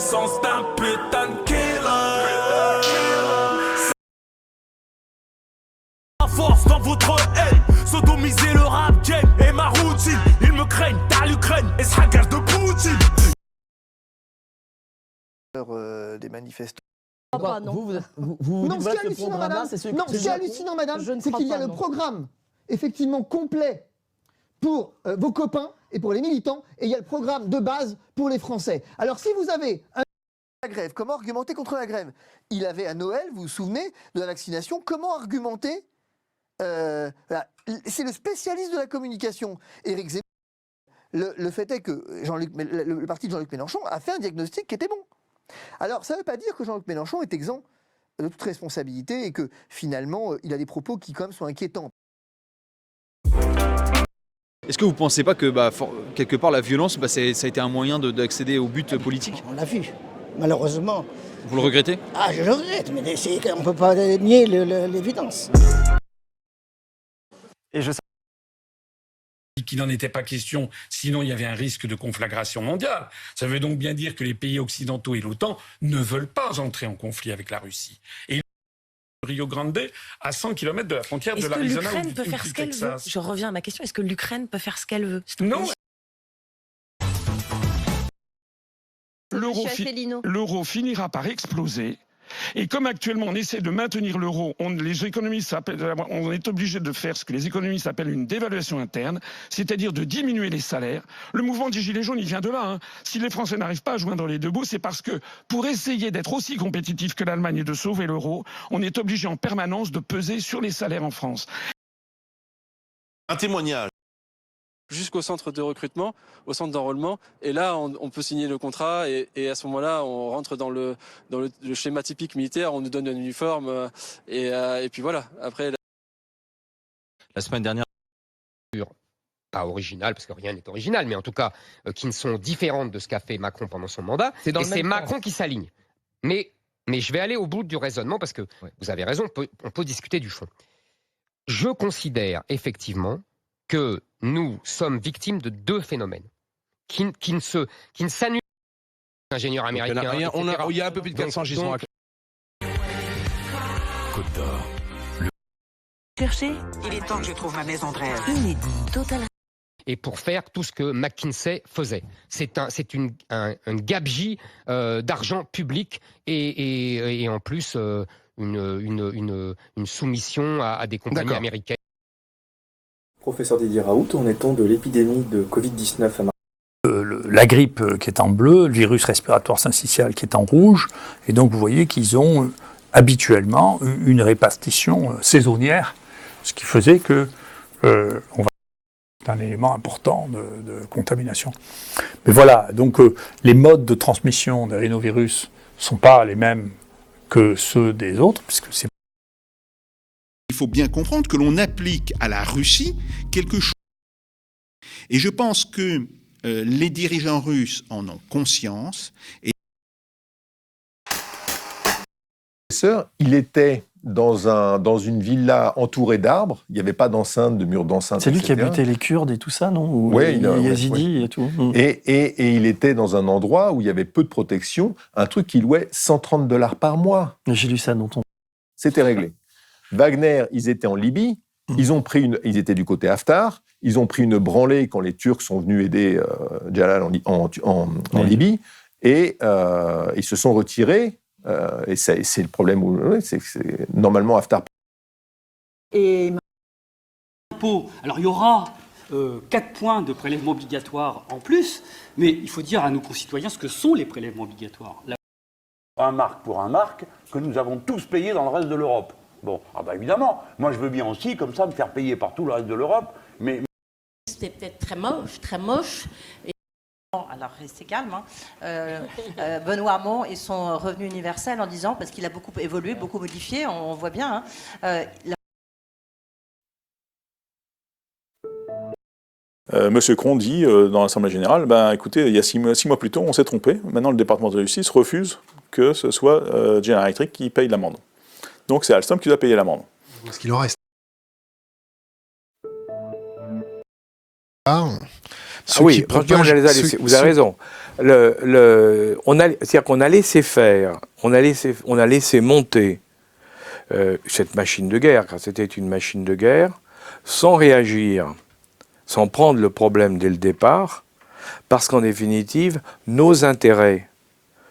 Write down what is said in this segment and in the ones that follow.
Sens d'un putain de killer. Force dans votre haine, sodomiser le rap game et ma routine. Ils me craignent, t'as l'Ukraine et ce hacker de Poutine. Des manifestants. Vous Non, ce qui est hallucinant, madame, c'est qu'il y a le programme effectivement complet pour vos copains et pour les militants, et il y a le programme de base pour les Français. Alors si vous avez La grève, comment argumenter contre la grève? Il avait à Noël, vous vous souvenez, de la vaccination, comment argumenter? C'est le spécialiste de la communication, Éric Zemmour. Le fait est que le parti de Jean-Luc Mélenchon a fait un diagnostic qui était bon. Alors, ça ne veut pas dire que Jean-Luc Mélenchon est exempt de toute responsabilité et que finalement, il a des propos qui, quand même, sont inquiétants. Est-ce que vous ne pensez pas que, quelque part, la violence, ça a été un moyen d'accéder au but politique? On l'a vu, malheureusement. Vous le regrettez? Ah, je le regrette, mais on ne peut pas nier l'évidence. Et je sais qu'il n'en était pas question, sinon il y avait un risque de conflagration mondiale. Ça veut donc bien dire que les pays occidentaux et l'OTAN ne veulent pas entrer en conflit avec la Russie. Et Rio Grande, à 100 km de la frontière de l'Arizona. Est-ce que l'Ukraine peut faire ce qu'elle veut? Je reviens à ma question, est-ce que l'Ukraine peut faire ce qu'elle veut? Non. L'euro finira par exploser. Et comme actuellement on essaie de maintenir l'euro, les économistes on est obligé de faire ce que les économistes appellent une dévaluation interne, c'est-à-dire de diminuer les salaires. Le mouvement des Gilets jaunes, il vient de là. Si les Français n'arrivent pas à joindre les deux bouts, c'est parce que pour essayer d'être aussi compétitifs que l'Allemagne et de sauver l'euro, on est obligé en permanence de peser sur les salaires en France. Un témoignage. Jusqu'au centre de recrutement, au centre d'enrôlement. Et là, on peut signer le contrat et à ce moment-là, on rentre dans le schéma typique militaire, on nous donne un uniforme et puis voilà. Après, la semaine dernière, pas original, parce que rien n'est original, mais en tout cas, qui ne sont différentes de ce qu'a fait Macron pendant son mandat. Et c'est Macron qui s'aligne. Mais je vais aller au bout du raisonnement, parce que vous avez raison, on peut discuter du fond. Je considère effectivement que nous sommes victimes de deux phénomènes qui ne s'annulent pas. Ingénieur américain. Il y a un peu plus de 400 gisements. Côte d'Or. Chercher. Il est temps que je trouve ma maison de rêve. Inédit, total. Et pour faire tout ce que McKinsey faisait. C'est un gabegie d'argent public et en plus une soumission à des compagnies américaines. Professeur Didier Raoult, en est-on de l'épidémie de Covid-19 à Marseille? La grippe qui est en bleu, le virus respiratoire syncytial qui est en rouge, et donc vous voyez qu'ils ont habituellement une répartition saisonnière, ce qui faisait que c'est un élément important de contamination. Mais voilà, donc les modes de transmission des rhinovirus ne sont pas les mêmes que ceux des autres, puisque c'est... Il faut bien comprendre que l'on applique à la Russie quelque chose. Et je pense que les dirigeants russes en ont conscience. Et... Il était dans une villa entourée d'arbres. Il n'y avait pas d'enceinte, de mur d'enceinte. C'est lui qui a buté les Kurdes et tout ça, non? Oui, les Yazidis et tout. Et il était dans un endroit où il y avait peu de protection, un truc qui louait $130 par mois. J'ai lu ça, non? C'était réglé. Wagner, ils étaient en Libye, ils étaient du côté Haftar, ils ont pris une branlée quand les Turcs sont venus aider Jalal en Libye, et ils se sont retirés, et c'est le problème où c'est normalement Haftar. Et alors il y aura 4 points de prélèvements obligatoires en plus, mais il faut dire à nos concitoyens ce que sont les prélèvements obligatoires. Un marque pour un marque que nous avons tous payé dans le reste de l'Europe. Bon, évidemment, moi je veux bien aussi, comme ça, me faire payer par tout le reste de l'Europe, mais... C'était peut-être très moche. Et... Alors, restez calme. Benoît Hamon et son revenu universel en disant, parce qu'il a beaucoup évolué, beaucoup modifié, on voit bien. Monsieur Cron dit dans l'Assemblée générale, écoutez, il y a 6 mois plus tôt, on s'est trompé. Maintenant, le département de justice refuse que ce soit General Electric qui paye l'amende. Donc c'est Alstom qui doit payer l'amende. Est-ce qu'il en reste? Oui, franchement, vous avez raison. C'est-à-dire qu'on a laissé faire, on a laissé monter cette machine de guerre, car c'était une machine de guerre, sans réagir, sans prendre le problème dès le départ, parce qu'en définitive, nos intérêts,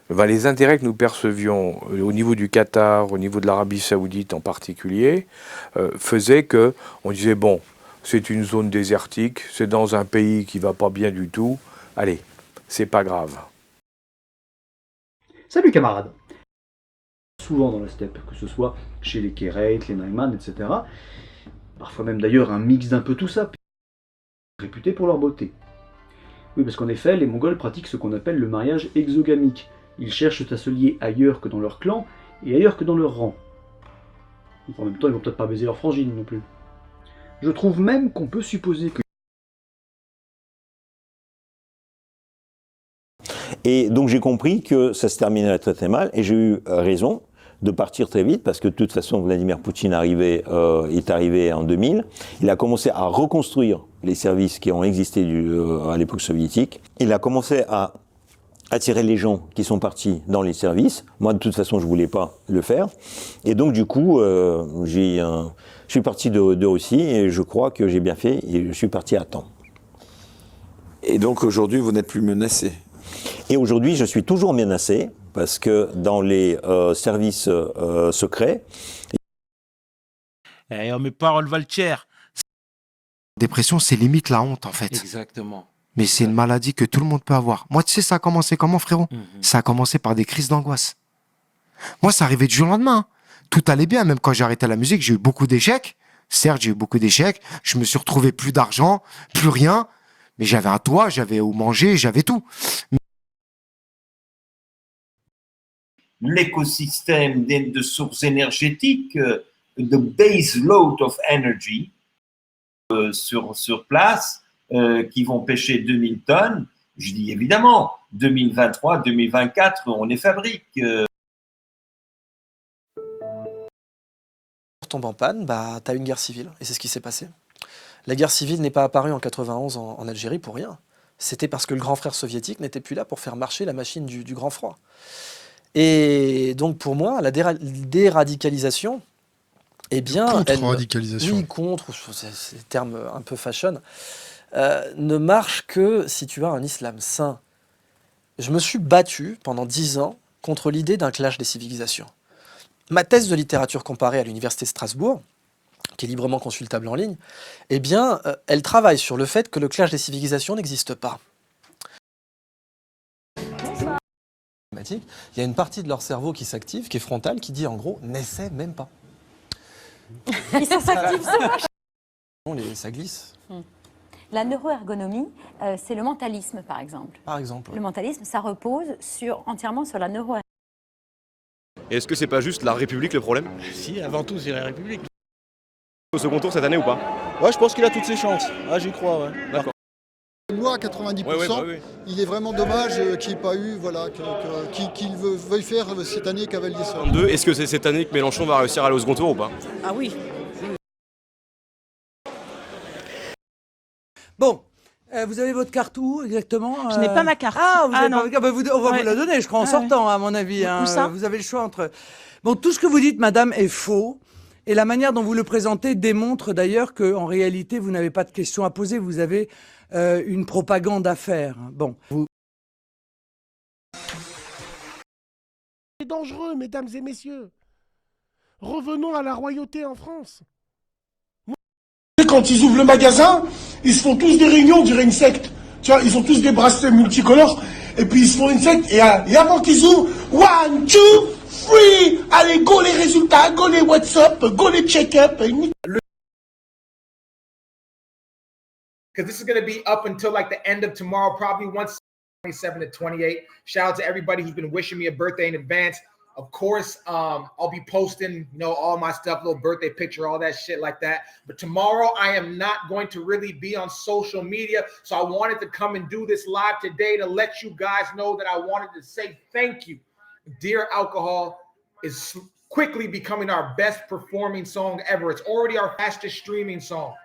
les intérêts que nous percevions au niveau du Qatar, au niveau de l'Arabie Saoudite en particulier, faisaient qu'on disait, bon, c'est une zone désertique, c'est dans un pays qui ne va pas bien du tout, allez, c'est pas grave. Salut camarades. Souvent dans la steppe, que ce soit chez les Kéreit, les Naïman, etc. Parfois même d'ailleurs un mix d'un peu tout ça, réputés pour leur beauté. Oui, parce qu'en effet, les Mongols pratiquent ce qu'on appelle le mariage exogamique. Ils cherchent à se lier ailleurs que dans leur clan et ailleurs que dans leur rang. En même temps, ils vont peut-être pas baiser leur frangine non plus. Je trouve même qu'on peut supposer que... Et donc j'ai compris que ça se terminait très très mal, et j'ai eu raison de partir très vite, parce que de toute façon Vladimir Poutine est arrivé en 2000. Il a commencé à reconstruire les services qui ont existé à l'époque soviétique. Il a commencé à attirer les gens qui sont partis dans les services. Moi, de toute façon, je voulais pas le faire. Et donc, du coup, je suis parti de Russie, et je crois que j'ai bien fait, et je suis parti à temps. Et donc, aujourd'hui, vous n'êtes plus menacé? Et aujourd'hui, je suis toujours menacé, parce que dans les services secrets... Mes paroles valent cher. Dépression, c'est limite la honte, en fait. Exactement. Mais c'est une maladie que tout le monde peut avoir. Moi, tu sais, ça a commencé comment, frérot? Ça a commencé par des crises d'angoisse. Moi, ça arrivait du jour au lendemain. Tout allait bien, même quand j'ai arrêté la musique, j'ai eu beaucoup d'échecs. Certes, j'ai eu beaucoup d'échecs. Je me suis retrouvé plus d'argent, plus rien. Mais j'avais un toit, j'avais où manger, j'avais tout. L'écosystème de sources énergétiques, the base load of energy sur place, qui vont pêcher 2000 tonnes. Je dis évidemment, 2023, 2024, on les fabrique. Tombe en panne, bah, tu as une guerre civile, et c'est ce qui s'est passé. La guerre civile n'est pas apparue en 91 en Algérie pour rien. C'était parce que le grand frère soviétique n'était plus là pour faire marcher la machine du grand froid. Et donc pour moi, la déradicalisation, eh bien... Contre-radicalisation. Oui, contre, c'est le terme un peu fashion, ne marche que si tu as un islam sain. Je me suis battu pendant 10 ans contre l'idée d'un clash des civilisations. Ma thèse de littérature comparée à l'université de Strasbourg, qui est librement consultable en ligne, eh bien, elle travaille sur le fait que le clash des civilisations n'existe pas. Il y a une partie de leur cerveau qui s'active, qui est frontale, qui dit en gros, n'essaie même pas. Et ça s'active, ça marche. Ça glisse. La neuroergonomie, c'est le mentalisme, par exemple. Par exemple. Le mentalisme, ça repose entièrement sur la neuroergonomie. Et est-ce que c'est pas juste la République le problème? Si, avant tout, c'est la République. Au second tour cette année ou pas? Ouais, je pense qu'il a toutes ses chances. Ah, j'y crois, ouais. D'accord. Moi, à 90%, il est vraiment dommage qu'il n'ait pas eu, voilà, qu'il veuille faire cette année cavalier seul. Est-ce que c'est cette année que Mélenchon va réussir à aller au second tour ou pas? Ah oui. Bon, vous avez votre carte où exactement? Je n'ai pas ma carte. Ah, vous avez non. pas votre carte. On va vous la donner, je crois, en sortant, à mon avis. Hein. Où ça? Vous avez le choix entre... Bon, tout ce que vous dites, madame, est faux. Et la manière dont vous le présentez démontre d'ailleurs qu'en réalité, vous n'avez pas de questions à poser. Vous avez une propagande à faire. Bon. C'est dangereux, mesdames et messieurs. Revenons à la royauté en France. Quand ils ouvrent le magasin, ils se font tous des réunions, on dirait une secte. Tu vois, ils ont tous des bracelets multicolores, et puis ils se font une secte, et avant qu'ils ouvrent, 1, 2, 3, allez, go les résultats, go les WhatsApp, go les check-up. Because this is going to be up until like the end of tomorrow, probably 27 to 28. Shout out to everybody who's been wishing me a birthday in advance. Of course, I'll be posting, all my stuff, little birthday picture, all that shit like that. But tomorrow, I am not going to really be on social media. So I wanted to come and do this live today to let you guys know that I wanted to say thank you. Dear Alcohol is quickly becoming our best performing song ever. It's already our fastest streaming song.